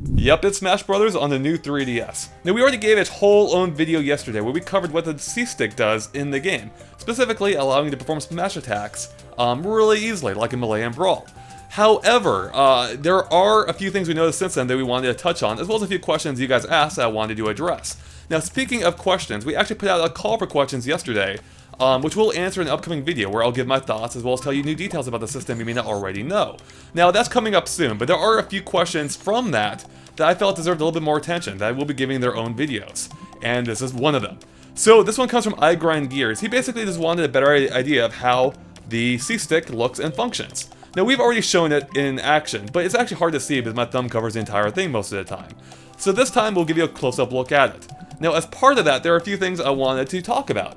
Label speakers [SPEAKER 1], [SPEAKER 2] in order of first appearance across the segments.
[SPEAKER 1] Yep, it's Smash Brothers on the new 3DS. Now, we already gave its whole own video yesterday where we covered what the C-Stick does in the game, specifically allowing you to perform smash attacks really easily, like in Melee and Brawl. However, there are a few things we noticed since then that we wanted to touch on, as well as a few questions you guys asked that I wanted to address. Now, speaking of questions, we actually put out a call for questions yesterday, which we'll answer in an upcoming video where I'll give my thoughts as well as tell you new details about the system you may not already know. Now, that's coming up soon, but there are a few questions from that I felt deserved a little bit more attention, that I will be giving their own videos, and this is one of them. So this one comes from I Grind Gears. He basically just wanted a better idea of how the C-Stick looks and functions. Now, we've already shown it in action, but it's actually hard to see because my thumb covers the entire thing most of the time. So this time, we'll give you a close-up look at it. Now, as part of that, there are a few things I wanted to talk about.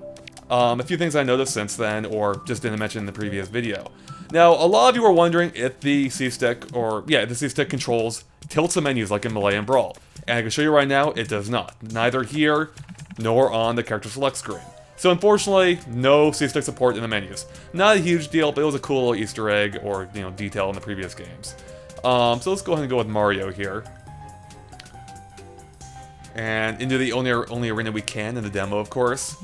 [SPEAKER 1] A few things I noticed since then, or just didn't mention in the previous video. Now, a lot of you are wondering if the C-Stick, the C-Stick controls tilts the menus like in Melee and Brawl. And I can show you right now, it does not. Neither here, nor on the character select screen. So unfortunately, no C-Stick support in the menus. Not a huge deal, but it was a cool little Easter egg, or, detail in the previous games. So let's go ahead and go with Mario here. And into the only arena we can in the demo, of course.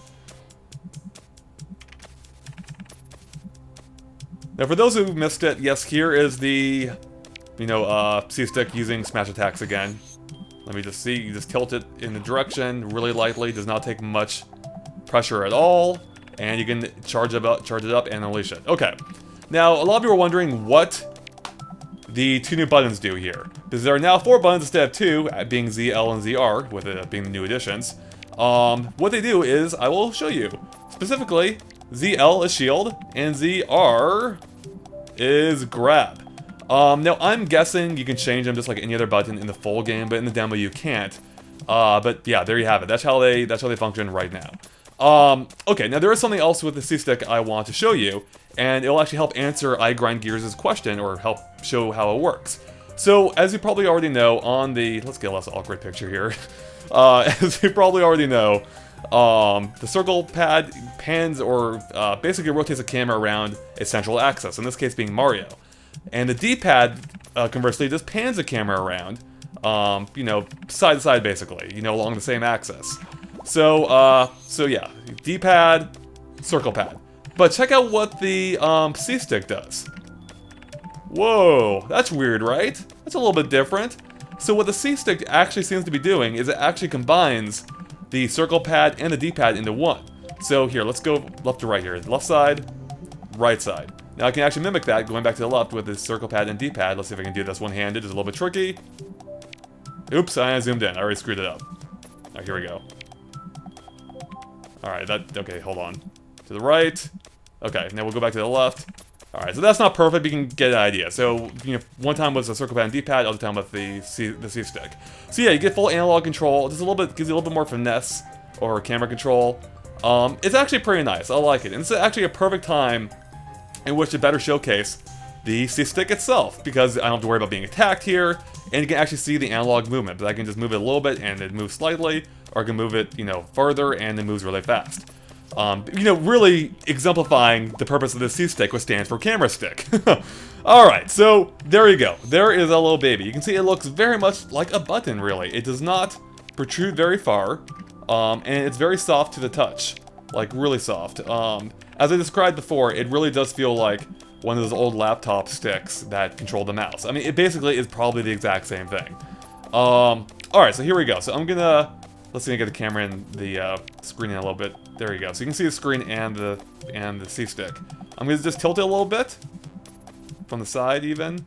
[SPEAKER 1] Now, for those who missed it, yes, here is the, C-Stick using smash attacks again. Let me just see, you just tilt it in the direction really lightly, does not take much pressure at all, and you can charge it up and unleash it. Okay, now, a lot of you are wondering what the two new buttons do here. Because there are now 4 buttons instead of 2, being Z, L, and ZR, with it being the new additions. What they do is, I will show you. Specifically, ZL is shield, and ZR is grab. Now, I'm guessing you can change them just like any other button in the full game, but in the demo you can't. But yeah, there you have it. That's how they function right now. Okay, now there is something else with the C-Stick I want to show you, and it'll actually help answer I Grind Gears' question, or help show how it works. So, as you probably already know, on the... Let's get a less awkward picture here. As you probably already know, the circle pad pans or basically rotates the camera around a central axis, in this case being Mario. And the D-pad, conversely, just pans the camera around, side to side basically, along the same axis. So yeah, D-pad, circle pad. But check out what the C-Stick does. Whoa, that's weird, right? That's a little bit different. So what the C-Stick actually seems to be doing is it actually combines the circle pad and the D-pad into one. So here, let's go left to right here. Left side, right side. Now I can actually mimic that, going back to the left with the circle pad and D-pad. Let's see if I can do this one-handed. It's a little bit tricky. Oops, I zoomed in. I already screwed it up. Alright, here we go. Alright, okay, hold on. To the right. Okay, now we'll go back to the left. Alright, so that's not perfect, but you can get an idea. So, one time was the circle pad and D-pad, other time with the C-Stick. So yeah, you get full analog control, just a little bit, gives you a little bit more finesse over camera control. It's actually pretty nice, I like it. And it's actually a perfect time in which to better showcase the C-Stick itself, because I don't have to worry about being attacked here, and you can actually see the analog movement, but I can just move it a little bit and it moves slightly, or I can move it, further and it moves really fast. Really exemplifying the purpose of the C-Stick, which stands for camera stick. Alright, so there you go. There is a little baby. You can see it looks very much like a button, really. It does not protrude very far, and it's very soft to the touch. Like, really soft. As I described before, it really does feel like one of those old laptop sticks that control the mouse. I mean, it basically is probably the exact same thing. Alright, so here we go. So I'm gonna... Let's see if I get the camera in the screen in a little bit. There you go. So you can see the screen and the C-Stick. I'm gonna just tilt it a little bit from the side even,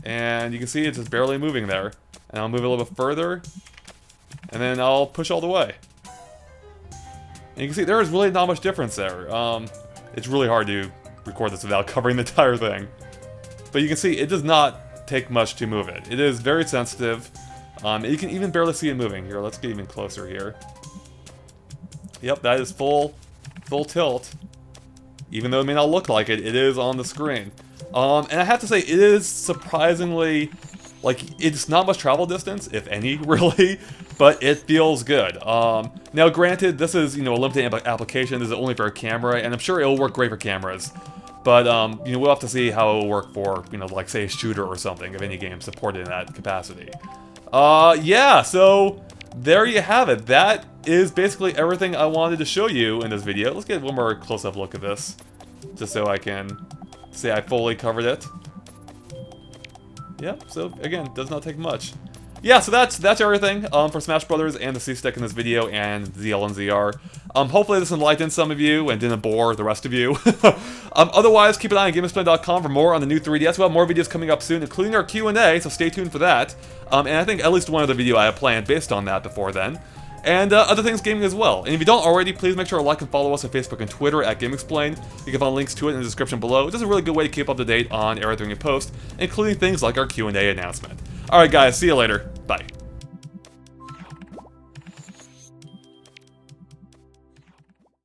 [SPEAKER 1] and you can see it's just barely moving there. And I'll move it a little bit further, and then I'll push all the way. And you can see there is really not much difference there. It's really hard to record this without covering the entire thing, but you can see it does not take much to move it. It is very sensitive. You can even barely see it moving. Here, let's get even closer here. Yep, that is full tilt. Even though it may not look like it, it is on the screen. And I have to say, it is surprisingly, like, it's not much travel distance, if any, really, but it feels good. Now, granted, this is, a limited application. This is only for a camera, and I'm sure it'll work great for cameras. But, we'll have to see how it'll work for, like, say, a shooter or something, if any game supported in that capacity. Yeah, so there you have it. That is basically everything I wanted to show you in this video. Let's get one more close-up look at this, just so I can say I fully covered it. Yep, so again, does not take much. Yeah, so that's everything for Smash Brothers and the C-Stick in this video and ZL and ZR. Hopefully this enlightened some of you and didn't bore the rest of you. Otherwise, keep an eye on GameXplain.com for more on the new 3DS. We'll have more videos coming up soon, including our Q&A, so stay tuned for that. And I think at least one other video I have planned based on that before then. And other things gaming as well. And if you don't already, please make sure to like and follow us on Facebook and Twitter at GameXplain. You can find links to it in the description below. It's just a really good way to keep up to date on everything we post, including things like our Q&A announcement. Alright guys, see you later. Bye.